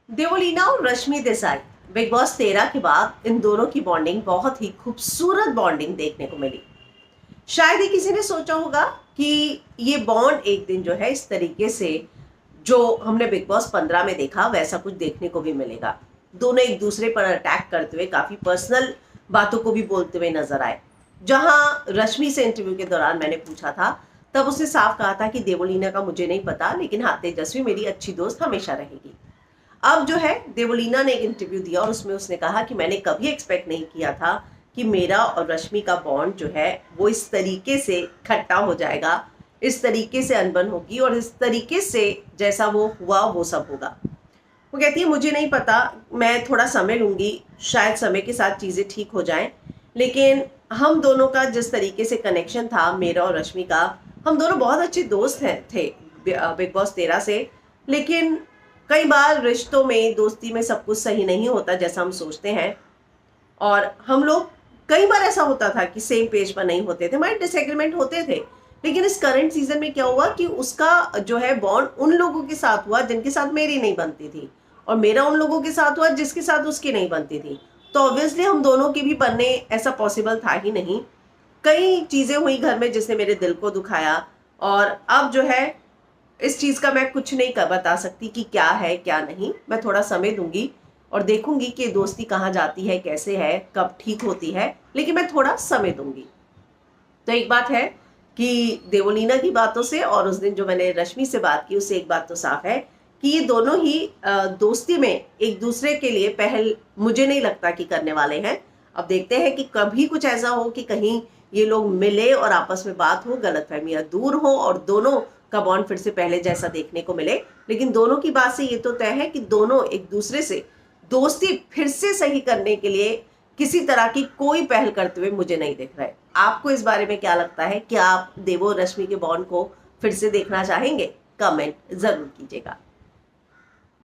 देवोलीना और Rashmi Desai big boss 13 के बाद इन दोनों की बॉन्डिंग बहुत ही खूबसूरत बॉन्डिंग देखने को मिली। शायद ही किसी ने सोचा होगा कि ये बॉन्ड एक दिन जो है इस तरीके से जो हमने बिग बॉस 15 में देखा वैसा कुछ देखने को भी मिलेगा। दोनों एक दूसरे पर अटैक करते हुए काफी पर्सनल बातों को भी बोलते हुए नजर आए। जहां रश्मि से इंटरव्यू के दौरान मैंने पूछा था, तब उसने साफ कहा था कि देवोलीना का मुझे नहीं पता, लेकिन हाँ, तेजस्वी मेरी अच्छी दोस्त हमेशा रहेगी। अब जो है देवोलीना ने एक इंटरव्यू दिया और उसमें उसने कहा कि मैंने कभी एक्सपेक्ट नहीं किया था कि मेरा और रश्मि का बॉन्ड जो है वो इस तरीके से खट्टा हो जाएगा, इस तरीके से अनबन होगी और इस तरीके से जैसा वो हुआ वो सब होगा। वो कहती है मुझे नहीं पता, मैं थोड़ा समय लूंगी, शायद समय के साथ चीज़ें ठीक हो जाएं, लेकिन हम दोनों का जिस तरीके से कनेक्शन था मेरा और रश्मि का, हम दोनों बहुत अच्छे दोस्त हैं थे बिग बॉस 13 से। लेकिन कई बार रिश्तों में, दोस्ती में सब कुछ सही नहीं होता जैसा हम सोचते हैं, और हम लोग कई बार ऐसा होता था कि सेम पेज पर नहीं होते थे, हमारे डिसएग्रीमेंट होते थे। लेकिन इस करंट सीजन में क्या हुआ कि उसका जो है बॉन्ड उन लोगों के साथ हुआ जिनके साथ मेरी नहीं बनती थी, और मेरा उन लोगों के साथ हुआ जिसके साथ उसकी नहीं बनती थी। तो ऑब्वियसली हम दोनों के भी बनने ऐसा पॉसिबल था ही नहीं। कई चीजें हुई घर में जिसने मेरे दिल को दुखाया, और अब जो है इस चीज का मैं कुछ नहीं कर बता सकती कि क्या है क्या नहीं। मैं थोड़ा समय दूंगी और देखूंगी कि दोस्ती कहाँ जाती है, कैसे है, कब ठीक होती है, लेकिन मैं थोड़ा समय दूंगी। तो एक बात है कि देवोलीना की बातों से और उस दिन जो मैंने रश्मि से बात की उससे एक बात तो साफ है कि ये दोनों ही दोस्ती में एक दूसरे के लिए पहल मुझे नहीं लगता कि करने वाले हैं। अब देखते हैं कि कभी कुछ ऐसा हो कि कहीं ये लोग मिले और आपस में बात हो, गलतफहमियां दूर हो और दोनों का बॉन्ड फिर से पहले जैसा देखने को मिले। लेकिन दोनों की बात से ये तो तय है कि दोनों एक दूसरे से दोस्ती फिर से सही करने के लिए किसी तरह की कोई पहल करते हुए मुझे नहीं दिख रहा है। आपको इस बारे में क्या लगता है? क्या आप देवो और रश्मि के बॉन्ड को फिर से देखना चाहेंगे? कमेंट जरूर कीजिएगा।